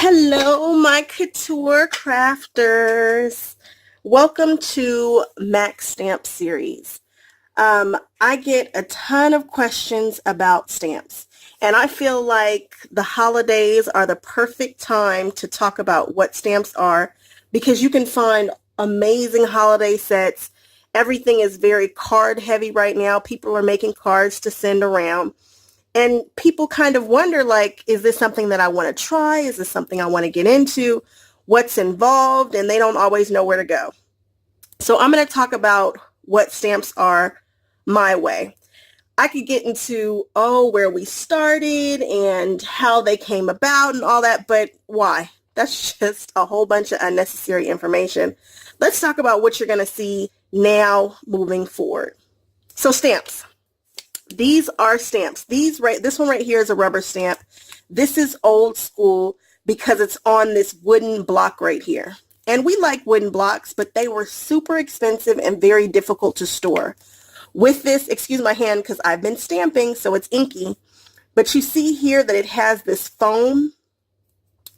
Hello, my couture crafters. Welcome to Max Stamp Series. I get a ton of questions about stamps, and I feel like the holidays are the perfect time to talk about what stamps are because you can find amazing holiday sets. Everything is very card heavy right now. People are making cards to send around. And people kind of wonder, like, is this something that I want to try? Is this something I want to get into? What's involved? And they don't always know where to go. So I'm going to talk about what stamps are my way. I could get into, where we started and how they came about and all that, but why? That's just a whole bunch of unnecessary information. Let's talk about what you're going to see now moving forward. So stamps. These are stamps. This one right here is a rubber stamp. This is old school because it's on this wooden block right here. And we like wooden blocks, but they were super expensive and very difficult to store. With this, excuse my hand because I've been stamping, so it's inky. But you see here that it has this foam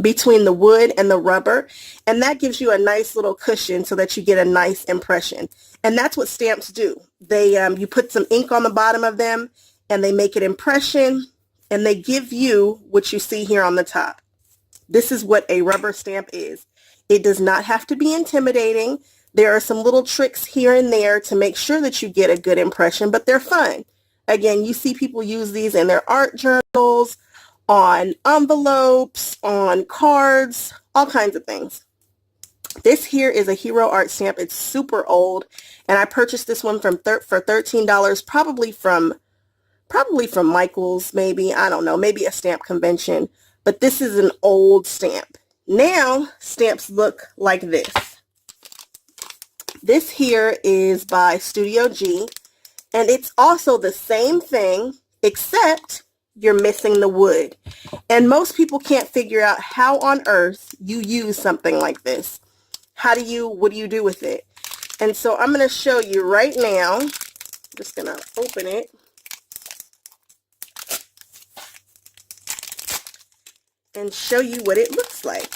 between the wood and the rubber, and that gives you a nice little cushion so that you get a nice impression. And that's what stamps do. You put some ink on the bottom of them and they make an impression and they give you what you see here on the top. This is what a rubber stamp is. It does not have to be intimidating. There are some little tricks here and there to make sure that you get a good impression, but they're fun. Again, you see people use these in their art journals, on envelopes, on cards, all kinds of things. This here is a Hero Art stamp. It's super old, and I purchased this one for $13, probably from Michael's, maybe, I don't know, maybe a stamp convention, but this is an old stamp. Now, stamps look like this. This here is by Studio G, and it's also the same thing, except you're missing the wood. And most people can't figure out how on earth you use something like this. What do you do with it? And so I'm going to show you right now. I'm just going to open it. And show you what it looks like.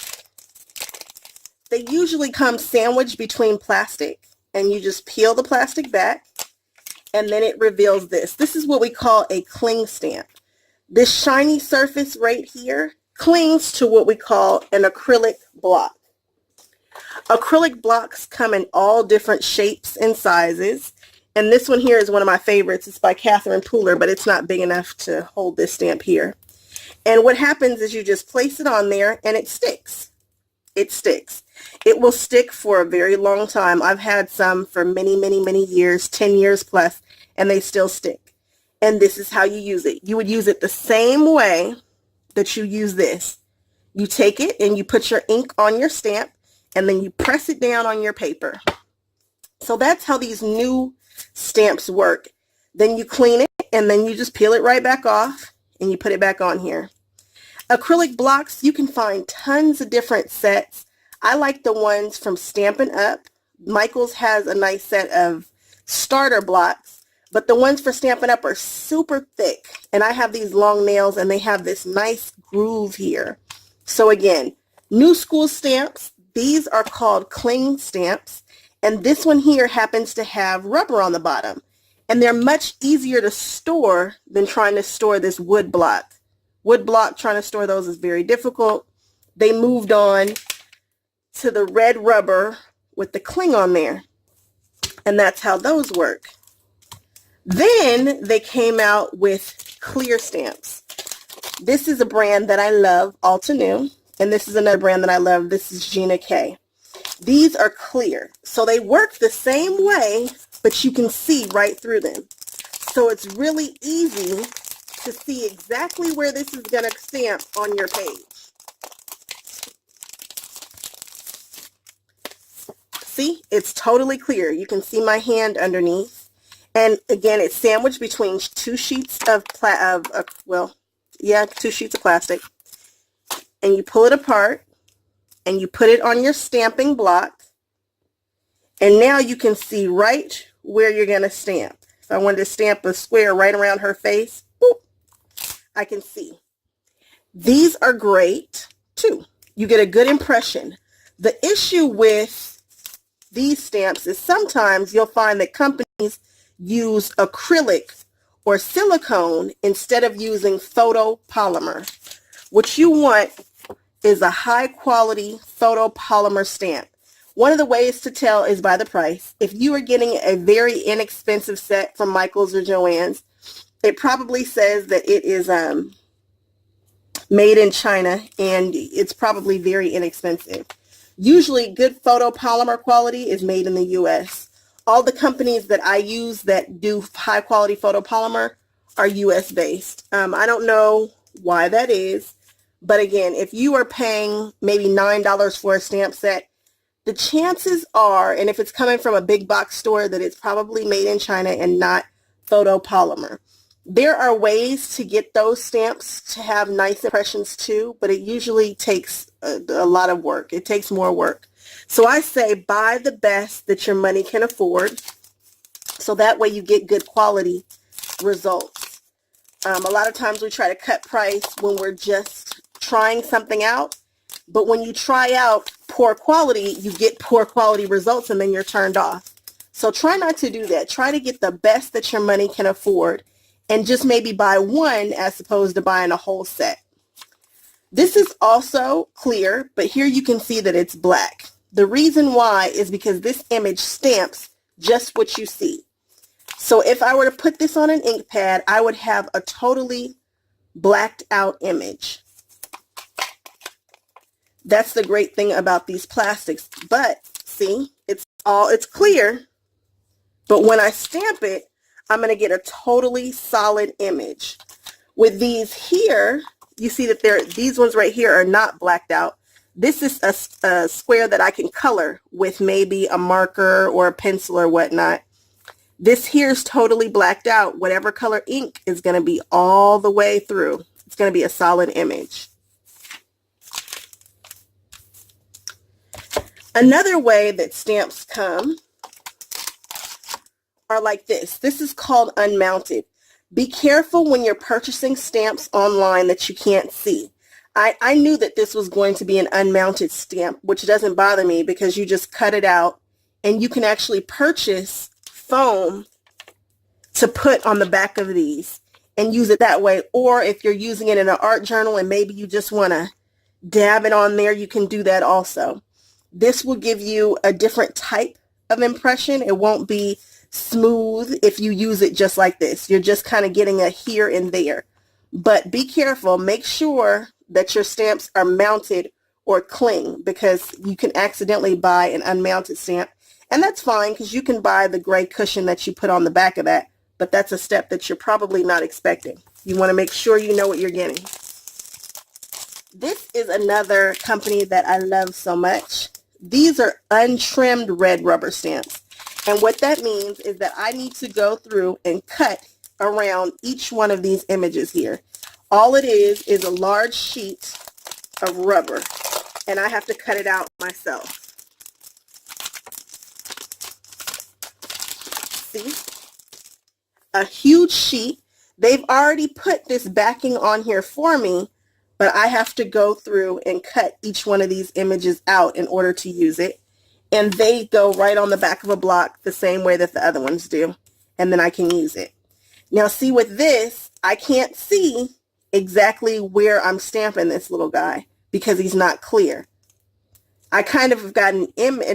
They usually come sandwiched between plastic, and you just peel the plastic back, and then it reveals this. This is what we call a cling stamp. This shiny surface right here clings to what we call an acrylic block. Acrylic blocks come in all different shapes and sizes, and this one here is one of my favorites. It's by Catherine Pooler, but it's not big enough to hold this stamp here. And what happens is you just place it on there and it sticks. It sticks. It will stick for a very long time. I've had some for many, many, many years, 10 years plus, and they still stick. And this is how you use it. You would use it the same way that you use this. You take it and you put your ink on your stamp, and then you press it down on your paper. So that's how these new stamps work. Then you clean it, and then you just peel it right back off, and you put it back on here. Acrylic blocks, you can find tons of different sets. I like the ones from Stampin' Up. Michael's has a nice set of starter blocks. But the ones for Stampin' Up are super thick, and I have these long nails, and they have this nice groove here. So again, new school stamps, these are called cling stamps, and this one here happens to have rubber on the bottom, and they're much easier to store than trying to store this wood block. Wood block, trying to store those is very difficult. They moved on to the red rubber with the cling on there, and that's how those work. Then they came out with clear stamps. This is a brand that I love, Alta New, and this is another brand that I love. This is Gina K. These are clear, so they work the same way, but you can see right through them. So it's really easy to see exactly where this is going to stamp on your page. See, it's totally clear. You can see my hand underneath. And again, it's sandwiched between two sheets of two sheets of plastic. And you pull it apart and you put it on your stamping block. And now you can see right where you're going to stamp. If I wanted to stamp a square right around her face, boop, I can see. These are great too. You get a good impression. The issue with these stamps is sometimes you'll find that companies use acrylic or silicone instead of using photopolymer. What you want is a high quality photopolymer stamp. One of the ways to tell is by the price. If you are getting a very inexpensive set from Michael's or Joann's, it probably says that it is made in China, and it's probably very inexpensive. Usually good photopolymer quality is made in the US. All the companies that I use that do high quality photopolymer are US based. I don't know why that is, but again, if you are paying maybe $9 for a stamp set, the chances are, and if it's coming from a big box store, that it's probably made in China and not photopolymer. There are ways to get those stamps to have nice impressions too, but it usually takes a lot of work. It takes more work. So I say buy the best that your money can afford, so that way you get good quality results. A lot of times we try to cut price when we're just trying something out, but when you try out poor quality, you get poor quality results and then you're turned off. So try not to do that. Try to get the best that your money can afford and just maybe buy one as opposed to buying a whole set. This is also clear, but here you can see that it's black. The reason why is because this image stamps just what you see. So if I were to put this on an ink pad, I would have a totally blacked out image. That's the great thing about these plastics. But see, it's clear, but when I stamp it, I'm going to get a totally solid image. With these here, you see that these ones right here are not blacked out. This is a square that I can color with maybe a marker or a pencil or whatnot. This here is totally blacked out. Whatever color ink is going to be all the way through. It's going to be a solid image. Another way that stamps come are like this. This is called unmounted. Be careful when you're purchasing stamps online that you can't see. I knew that this was going to be an unmounted stamp, which doesn't bother me because you just cut it out and you can actually purchase foam to put on the back of these and use it that way. Or if you're using it in an art journal and maybe you just want to dab it on there, you can do that also. This will give you a different type of impression. It won't be smooth if you use it just like this. You're just kind of getting a here and there. But be careful. Make sure that your stamps are mounted or cling, because you can accidentally buy an unmounted stamp. And that's fine, because you can buy the gray cushion that you put on the back of that. But that's a step that you're probably not expecting. You want to make sure you know what you're getting. This is another company that I love so much. These are untrimmed red rubber stamps. And what that means is that I need to go through and cut around each one of these images here. All it is a large sheet of rubber, and I have to cut it out myself. See? A huge sheet. They've already put this backing on here for me, but I have to go through and cut each one of these images out in order to use it. And they go right on the back of a block the same way that the other ones do. And then I can use it. Now see, with this, I can't see exactly where I'm stamping this little guy because he's not clear. I kind of got an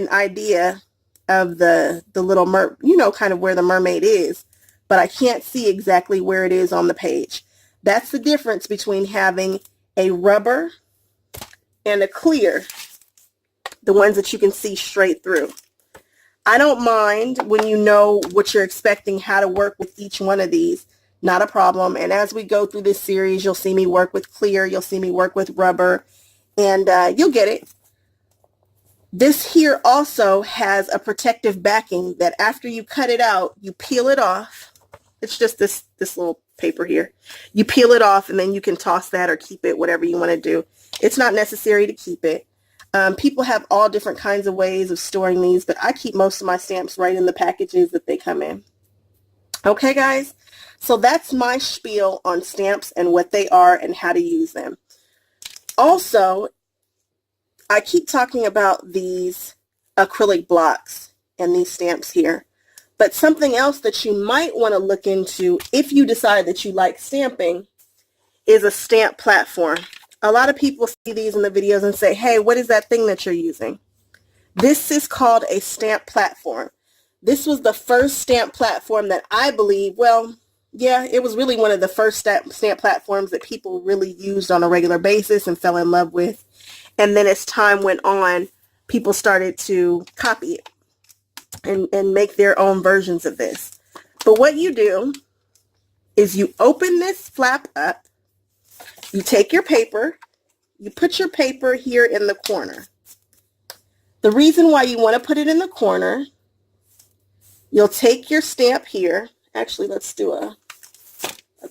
idea of the little kind of where the mermaid is, but I can't see exactly where it is on the page. That's the difference between having a rubber and a clear, the ones that you can see straight through. I don't mind when you know what you're expecting, how to work with each one of these. Not a problem. And as we go through this series, you'll see me work with clear, you'll see me work with rubber, and you'll get it. This here also has a protective backing that after you cut it out, you peel it off. It's just this little paper here. You peel it off and then you can toss that or keep it, whatever you want to do. It's not necessary to keep it. People have all different kinds of ways of storing these, but I keep most of my stamps right in the packages that they come in. Okay, guys? So that's my spiel on stamps and what they are and how to use them. Also, I keep talking about these acrylic blocks and these stamps here, but something else that you might want to look into if you decide that you like stamping is a stamp platform. A lot of people see these in the videos and say, hey, what is that thing that you're using? This is called a stamp platform. This was the first stamp platform that I believe, well, yeah, it was really one of the first stamp platforms that people really used on a regular basis and fell in love with. And then as time went on, people started to copy it and make their own versions of this. But what you do is you open this flap up, you take your paper, you put your paper here in the corner. The reason why you want to put it in the corner, you'll take your stamp here. Actually, let's do a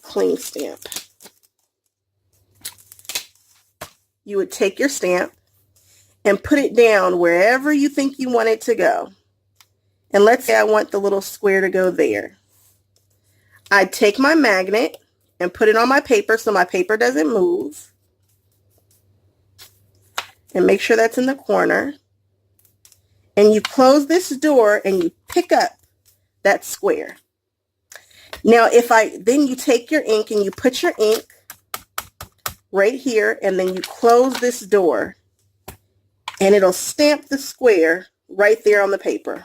clean stamp. You would take your stamp and put it down wherever you think you want it to go. And let's say I want the little square to go there. I'd take my magnet and put it on my paper so my paper doesn't move. And make sure that's in the corner. And you close this door and you pick up that square. Now then you take your ink and you put your ink right here, and then you close this door and it'll stamp the square right there on the paper.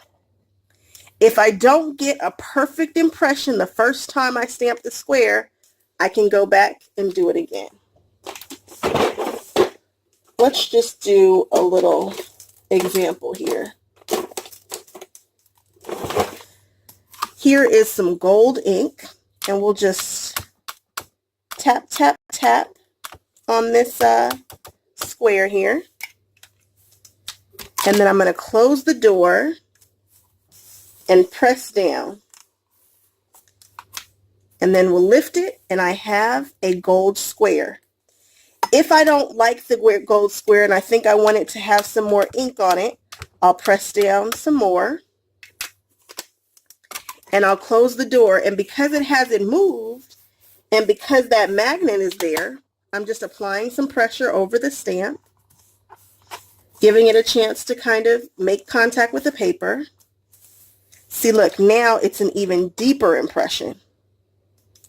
If I don't get a perfect impression the first time I stamp the square, I can go back and do it again. Let's just do a little example here. Here is some gold ink, and we'll just tap, tap, tap on this square here. And then I'm going to close the door and press down. And then we'll lift it, and I have a gold square. If I don't like the gold square and I think I want it to have some more ink on it, I'll press down some more. And I'll close the door, and because it hasn't moved and because that magnet is there, I'm just applying some pressure over the stamp, giving it a chance to kind of make contact with the paper. See, look, now it's an even deeper impression.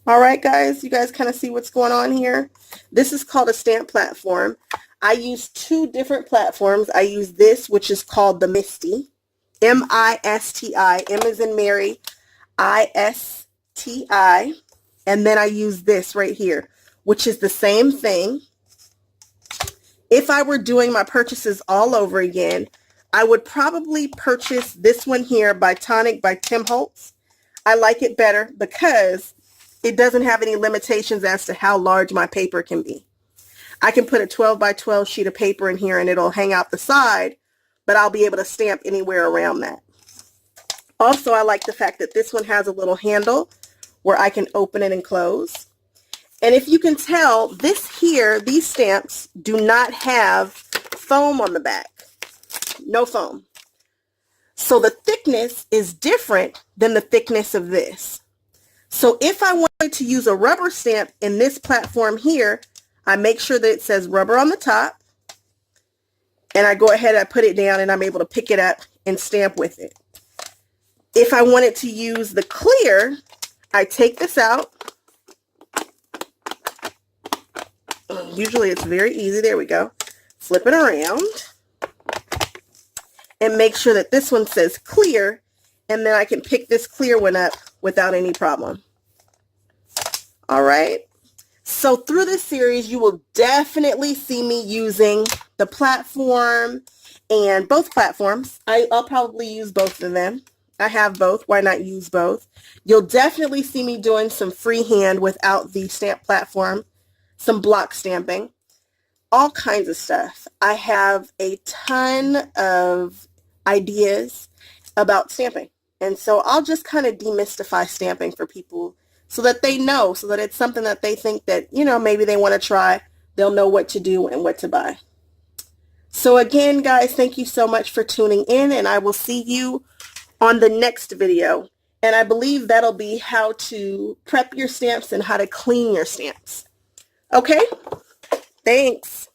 All right, guys, you guys kind of see what's going on here? This is called a stamp platform. I use two different platforms. I use this, which is called the Misty, M-I-S-T-I, M as in Mary, I-S-T-I, and then I use this right here, which is the same thing. If I were doing my purchases all over again, I would probably purchase this one here by Tonic by Tim Holtz. I like it better because it doesn't have any limitations as to how large my paper can be. I can put a 12 by 12 sheet of paper in here and it'll hang out the side, but I'll be able to stamp anywhere around that. Also, I like the fact that this one has a little handle where I can open it and close. And if you can tell, these stamps do not have foam on the back. No foam. So the thickness is different than the thickness of this. So if I wanted to use a rubber stamp in this platform here, I make sure that it says rubber on the top. And I go ahead and I put it down and I'm able to pick it up and stamp with it. If I wanted to use the clear, I take this out. Usually it's very easy. There we go. Flip it around. And make sure that this one says clear. And then I can pick this clear one up without any problem. All right. So through this series, you will definitely see me using the platform and both platforms. I'll probably use both of them. I have both. Why not use both? You'll definitely see me doing some freehand without the stamp platform, some block stamping, all kinds of stuff. I have a ton of ideas about stamping. And so I'll just kind of demystify stamping for people so that they know, so that it's something that they think that, you know, maybe they want to try. They'll know what to do and what to buy. So again, guys, thank you so much for tuning in, and I will see you on the next video. And I believe that'll be how to prep your stamps and how to clean your stamps. Okay? Thanks.